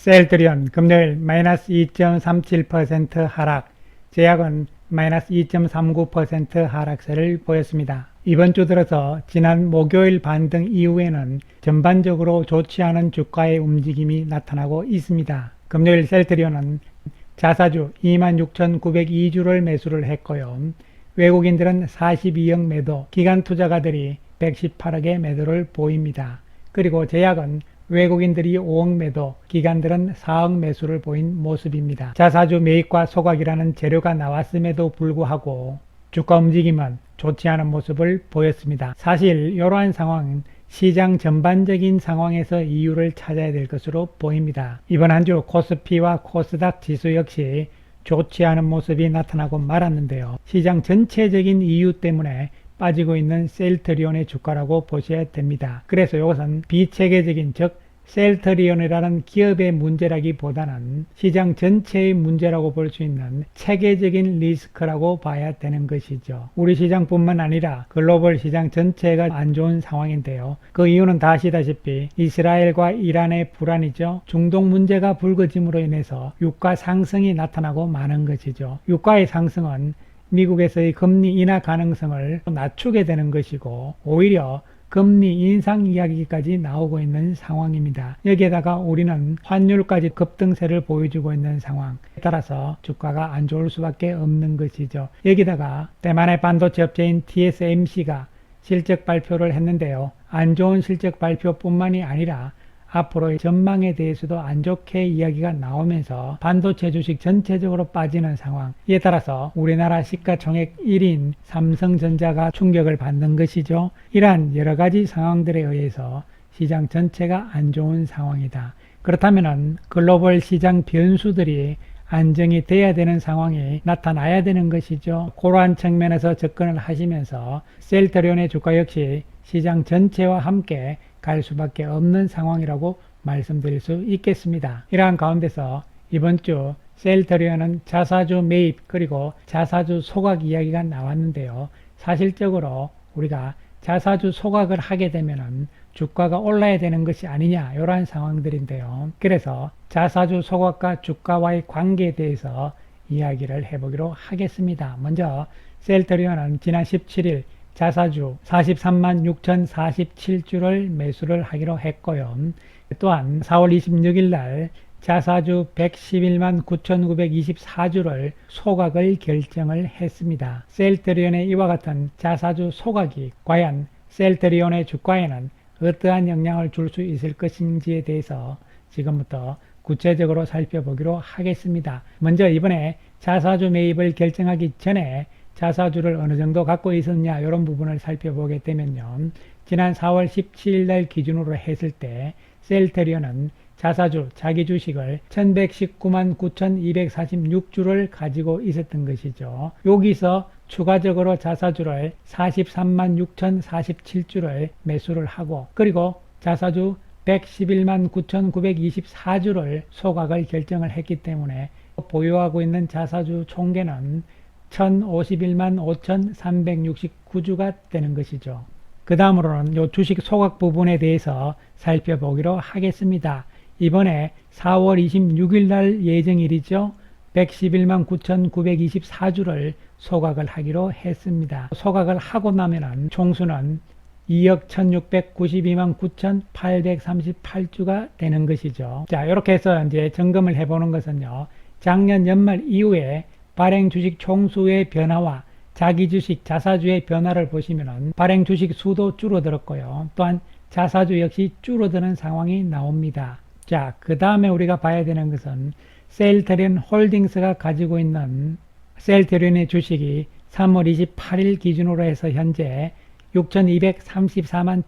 셀트리온 금요일 마이너스 2.37% 하락, 제약은 마이너스 2.39% 하락세를 보였습니다. 이번 주 들어서 지난 목요일 반등 이후에는 전반적으로 좋지 않은 주가의 움직임이 나타나고 있습니다. 금요일 셀트리온은 자사주 26,902주를 매수를 했고요. 외국인들은 42억 매도, 기관 투자가들이 118억의 매도를 보입니다. 그리고 제약은 외국인들이 5억 매도, 기관들은 4억 매수를 보인 모습입니다. 자사주 매입과 소각이라는 재료가 나왔음에도 불구하고 주가 움직임은 좋지 않은 모습을 보였습니다. 사실 이러한 상황은 시장 전반적인 상황에서 이유를 찾아야 될 것으로 보입니다. 이번 한 주 코스피와 코스닥 지수 역시 좋지 않은 모습이 나타나고 말았는데요. 시장 전체적인 이유 때문에 빠지고 있는 셀트리온의 주가라고 보셔야 됩니다. 그래서 이것은 비체계적인, 즉 셀트리온이라는 기업의 문제라기보다는 시장 전체의 문제라고 볼 수 있는 체계적인 리스크라고 봐야 되는 것이죠. 우리 시장뿐만 아니라 글로벌 시장 전체가 안 좋은 상황인데요. 그 이유는 다 아시다시피 이스라엘과 이란의 불안이죠. 중동 문제가 불거짐으로 인해서 유가 상승이 나타나고 마는 것이죠. 유가의 상승은 미국에서의 금리 인하 가능성을 낮추게 되는 것이고, 오히려 금리 인상 이야기까지 나오고 있는 상황입니다. 여기에다가 우리는 환율까지 급등세를 보여주고 있는 상황, 따라서 주가가 안 좋을 수밖에 없는 것이죠. 여기다가 대만의 반도체 업체인 TSMC가 실적 발표를 했는데요. 안 좋은 실적 발표뿐만이 아니라 앞으로의 전망에 대해서도 안 좋게 이야기가 나오면서 반도체 주식 전체적으로 빠지는 상황, 이에 따라서 우리나라 시가총액 1인 삼성전자가 충격을 받는 것이죠. 이러한 여러가지 상황들에 의해서 시장 전체가 안 좋은 상황이다. 그렇다면 글로벌 시장 변수들이 안정이 돼야 되는 상황이 나타나야 되는 것이죠. 그러한 측면에서 접근을 하시면서 셀트리온의 주가 역시 시장 전체와 함께 갈 수밖에 없는 상황이라고 말씀드릴 수 있겠습니다. 이러한 가운데서 이번 주 셀트리온은 자사주 매입 그리고 자사주 소각 이야기가 나왔는데요. 사실적으로 우리가 자사주 소각을 하게 되면은 주가가 올라야 되는 것이 아니냐, 이러한 상황들인데요. 그래서 자사주 소각과 주가와의 관계에 대해서 이야기를 해보기로 하겠습니다. 먼저 셀트리온은 지난 17일 자사주 43만 6,047주를 매수를 하기로 했고요. 또한 4월 26일 날 자사주 111만 9,924주를 소각을 결정을 했습니다. 셀트리온의 이와 같은 자사주 소각이 과연 셀트리온의 주가에는 어떠한 영향을 줄 수 있을 것인지에 대해서 지금부터 구체적으로 살펴보기로 하겠습니다. 먼저 이번에 자사주 매입을 결정하기 전에 자사주를 어느 정도 갖고 있었냐, 이런 부분을 살펴보게 되면요. 지난 4월 17일 날 기준으로 했을 때 셀트리온은 자사주, 자기 주식을 1119만 9,246주를 가지고 있었던 것이죠. 여기서 추가적으로 자사주를 43만 6,047주를 매수를 하고, 그리고 자사주 111만 9,924주를 소각을 결정을 했기 때문에 보유하고 있는 자사주 총계는 1051만 5,369주가 되는 것이죠. 그 다음으로는 이 주식 소각 부분에 대해서 살펴보기로 하겠습니다. 이번에 4월 26일 날 예정일이죠. 111만 9,924주를 소각을 하기로 했습니다. 소각을 하고 나면은 총수는 2억 1,692만 9,838주가 되는 것이죠. 자, 이렇게 해서 이제 점검을 해보는 것은요. 작년 연말 이후에 발행 주식 총수의 변화와 자기 주식 자사주의 변화를 보시면은 발행 주식 수도 줄어들었고요. 또한 자사주 역시 줄어드는 상황이 나옵니다. 자, 그 다음에 우리가 봐야 되는 것은 셀트리온 홀딩스가 가지고 있는 셀트리온의 주식이 3월 28일 기준으로 해서 현재 6,234만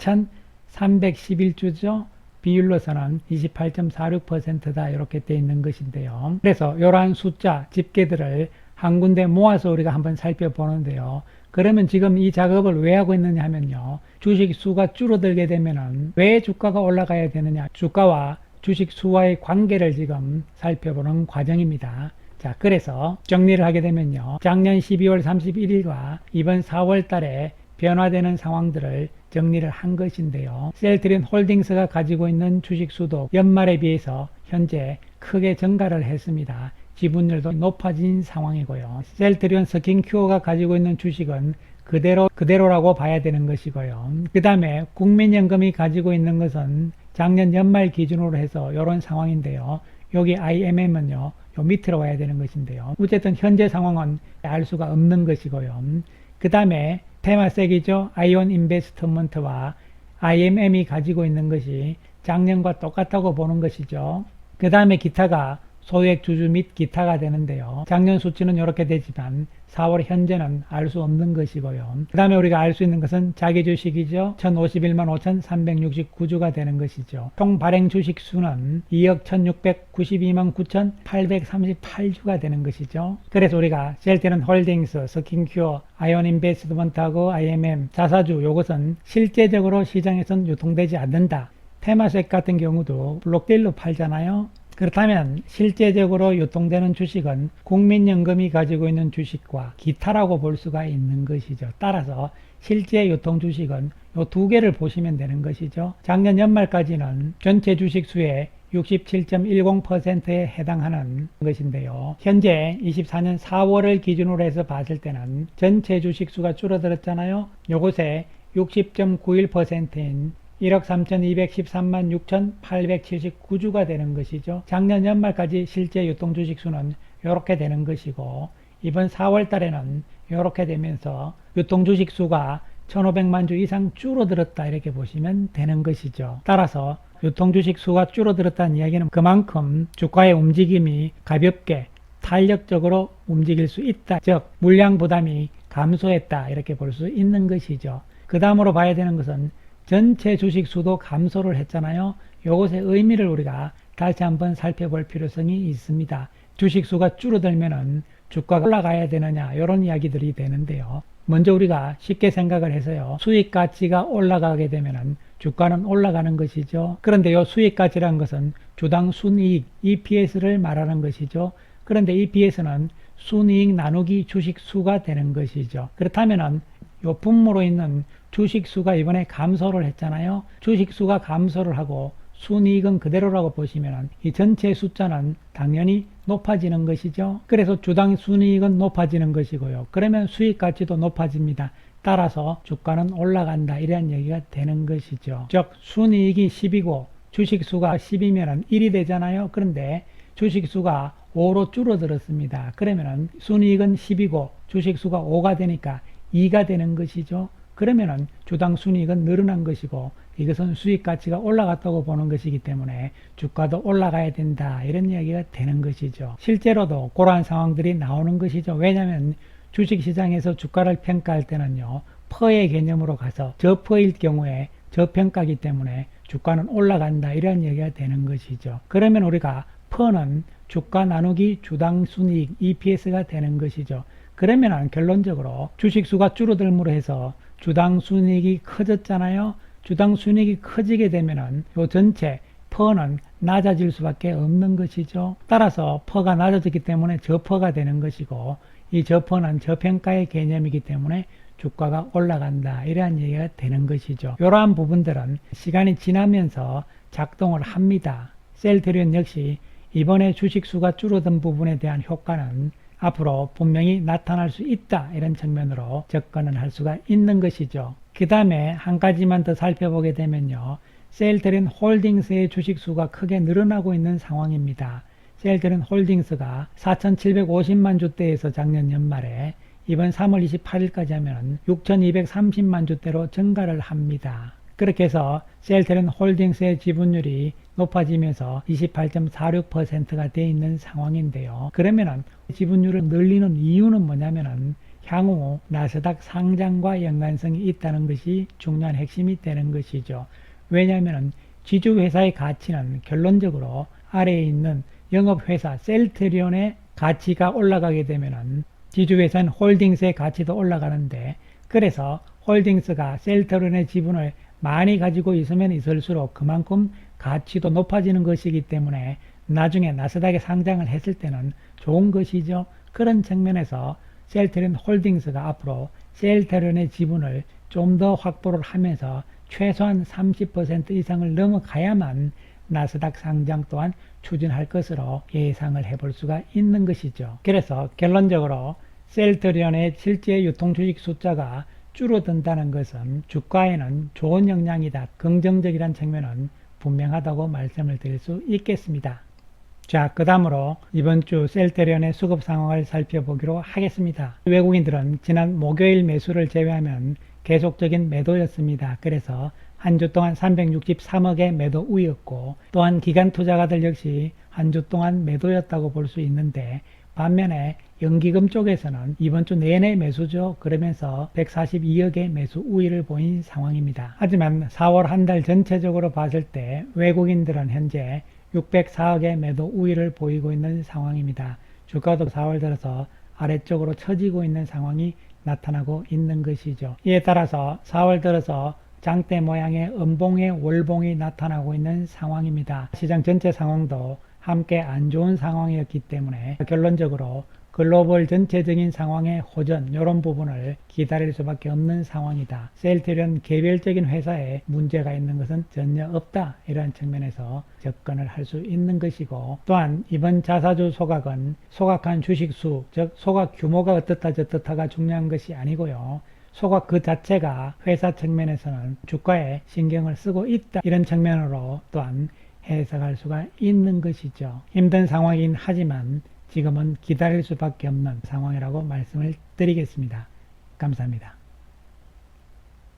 1,311주죠. 비율로서는 28.46%다 이렇게 되어 있는 것인데요. 그래서 이러한 숫자, 집계들을 한 군데 모아서 우리가 한번 살펴보는데요. 그러면 지금 이 작업을 왜 하고 있느냐 하면요. 주식 수가 줄어들게 되면은 왜 주가가 올라가야 되느냐. 주가와 주식 수와의 관계를 지금 살펴보는 과정입니다. 자, 그래서 정리를 하게 되면요. 작년 12월 31일과 이번 4월 달에 변화되는 상황들을 정리를 한 것인데요. 셀트리온 홀딩스가 가지고 있는 주식 수도 연말에 비해서 현재 크게 증가를 했습니다. 지분율도 높아진 상황이고요. 셀트리온 스킨큐어가 가지고 있는 주식은 그대로라고 봐야 되는 것이고요. 그 다음에 국민연금이 가지고 있는 것은 작년 연말 기준으로 해서 이런 상황인데요. 여기 IMM은요, 요 밑으로 와야 되는 것인데요. 어쨌든 현재 상황은 알 수가 없는 것이고요. 그 다음에 테마섹이죠. 아이온 인베스트먼트와 IMM이 가지고 있는 것이 작년과 똑같다고 보는 것이죠. 그 다음에 기타가 소액 주주 및 기타가 되는데요. 작년 수치는 이렇게 되지만 4월 현재는 알 수 없는 것이고요. 그 다음에 우리가 알 수 있는 것은 자기 주식이죠. 1051만 5369주가 되는 것이죠. 총 발행 주식 수는 2억 1692만 9838주가 되는 것이죠. 그래서 우리가 셀트리온 홀딩스, 스킨큐어, 아이온 인베스트먼트하고 IMM, 자사주 요것은 실제적으로 시장에선 유통되지 않는다. 테마섹 같은 경우도 블록딜로 팔잖아요. 그렇다면 실제적으로 유통되는 주식은 국민연금이 가지고 있는 주식과 기타라고 볼 수가 있는 것이죠. 따라서 실제 유통 주식은 이 두 개를 보시면 되는 것이죠. 작년 연말까지는 전체 주식 수의 67.10%에 해당하는 것인데요. 현재 24년 4월을 기준으로 해서 봤을 때는 전체 주식 수가 줄어들었잖아요. 요것에 60.91%인 1억 3,213만 6,879주가 되는 것이죠. 작년 연말까지 실제 유통 주식 수는 이렇게 되는 것이고, 이번 4월 달에는 이렇게 되면서 유통 주식 수가 1,500만 주 이상 줄어들었다 이렇게 보시면 되는 것이죠. 따라서 유통 주식 수가 줄어들었다는 이야기는 그만큼 주가의 움직임이 가볍게 탄력적으로 움직일 수 있다. 즉 물량 부담이 감소했다 이렇게 볼 수 있는 것이죠. 그 다음으로 봐야 되는 것은 전체 주식 수도 감소를 했잖아요. 이것의 의미를 우리가 다시 한번 살펴볼 필요성이 있습니다. 주식 수가 줄어들면은 주가가 올라가야 되느냐 이런 이야기들이 되는데요. 먼저 우리가 쉽게 생각을 해서요. 수익 가치가 올라가게 되면은 주가는 올라가는 것이죠. 그런데 이 수익 가치라는 것은 주당 순이익 EPS를 말하는 것이죠. 그런데 EPS는 순이익 나누기 주식 수가 되는 것이죠. 그렇다면은 요 분모로 있는 주식 수가 이번에 감소를 했잖아요. 주식 수가 감소를 하고 순이익은 그대로라고 보시면 이 전체 숫자는 당연히 높아지는 것이죠. 그래서 주당 순이익은 높아지는 것이고요. 그러면 수익 가치도 높아집니다. 따라서 주가는 올라간다 이런 얘기가 되는 것이죠. 즉 순이익이 10이고 주식 수가 10이면 1이 되잖아요. 그런데 주식 수가 5로 줄어들었습니다. 그러면 순이익은 10이고 주식 수가 5가 되니까 2가 되는 것이죠. 그러면은 주당 순이익은 늘어난 것이고 이것은 수익 가치가 올라갔다고 보는 것이기 때문에 주가도 올라가야 된다 이런 이야기가 되는 것이죠. 실제로도 그러한 상황들이 나오는 것이죠. 왜냐하면 주식시장에서 주가를 평가할 때는요 퍼의 개념으로 가서 저퍼일 경우에 저평가기 때문에 주가는 올라간다 이런 얘기가 되는 것이죠. 그러면 우리가 퍼는 주가 나누기 주당 순이익 EPS가 되는 것이죠. 그러면 결론적으로 주식수가 줄어들므로 해서 주당 순이익이 커졌잖아요. 주당 순이익이 커지게 되면은 요 전체 퍼는 낮아질 수밖에 없는 것이죠. 따라서 퍼가 낮아졌기 때문에 저퍼가 되는 것이고 이 저퍼는 저평가의 개념이기 때문에 주가가 올라간다 이러한 얘기가 되는 것이죠. 이러한 부분들은 시간이 지나면서 작동을 합니다. 셀트리온 역시 이번에 주식수가 줄어든 부분에 대한 효과는 앞으로 분명히 나타날 수 있다 이런 측면으로 접근을 할 수가 있는 것이죠. 그 다음에 한 가지만 더 살펴보게 되면요. 셀트리온 홀딩스의 주식수가 크게 늘어나고 있는 상황입니다. 셀트리온 홀딩스가 4,750만 주대에서 작년 연말에 이번 3월 28일까지 하면 6,230만 주대로 증가를 합니다. 그렇게 해서 셀트리온 홀딩스의 지분율이 높아지면서 28.46%가 되어 있는 상황인데요. 그러면은 지분율을 늘리는 이유는 뭐냐면은 향후 나스닥 상장과 연관성이 있다는 것이 중요한 핵심이 되는 것이죠. 왜냐하면 지주회사의 가치는 결론적으로 아래에 있는 영업회사 셀트리온의 가치가 올라가게 되면은 지주회사인 홀딩스의 가치도 올라가는데 그래서 홀딩스가 셀트리온의 지분을 많이 가지고 있으면 있을수록 그만큼 가치도 높아지는 것이기 때문에 나중에 나스닥에 상장을 했을 때는 좋은 것이죠. 그런 측면에서 셀트리온 홀딩스가 앞으로 셀트리온의 지분을 좀 더 확보를 하면서 최소한 30% 이상을 넘어가야만 나스닥 상장 또한 추진할 것으로 예상을 해볼 수가 있는 것이죠. 그래서 결론적으로 셀트리온의 실제 유통주식 숫자가 줄어든다는 것은 주가에는 좋은 영향이다, 긍정적이라는 측면은 분명하다고 말씀을 드릴 수 있겠습니다. 자, 그 다음으로 이번 주 셀트리온의 수급 상황을 살펴보기로 하겠습니다. 외국인들은 지난 목요일 매수를 제외하면 계속적인 매도였습니다. 그래서 한 주 동안 363억의 매도 우였고, 또한 기관 투자가들 역시 한 주 동안 매도였다고 볼 수 있는데, 반면에 연기금 쪽에서는 이번 주 내내 매수죠. 그러면서 142억의 매수 우위를 보인 상황입니다. 하지만 4월 한 달 전체적으로 봤을 때 외국인들은 현재 604억의 매도 우위를 보이고 있는 상황입니다. 주가도 4월 들어서 아래쪽으로 처지고 있는 상황이 나타나고 있는 것이죠. 이에 따라서 4월 들어서 장대 모양의 음봉의 월봉이 나타나고 있는 상황입니다. 시장 전체 상황도 함께 안 좋은 상황이었기 때문에 결론적으로 글로벌 전체적인 상황의 호전, 이런 부분을 기다릴 수밖에 없는 상황이다. 셀트리온 개별적인 회사에 문제가 있는 것은 전혀 없다, 이런 측면에서 접근을 할 수 있는 것이고, 또한 이번 자사주 소각은 소각한 주식수, 즉 소각 규모가 어떻다 저떻다가 중요한 것이 아니고요, 소각 그 자체가 회사 측면에서는 주가에 신경을 쓰고 있다, 이런 측면으로 또한 해석할 수가 있는 것이죠. 힘든 상황이긴 하지만 지금은 기다릴 수밖에 없는 상황이라고 말씀을 드리겠습니다. 감사합니다.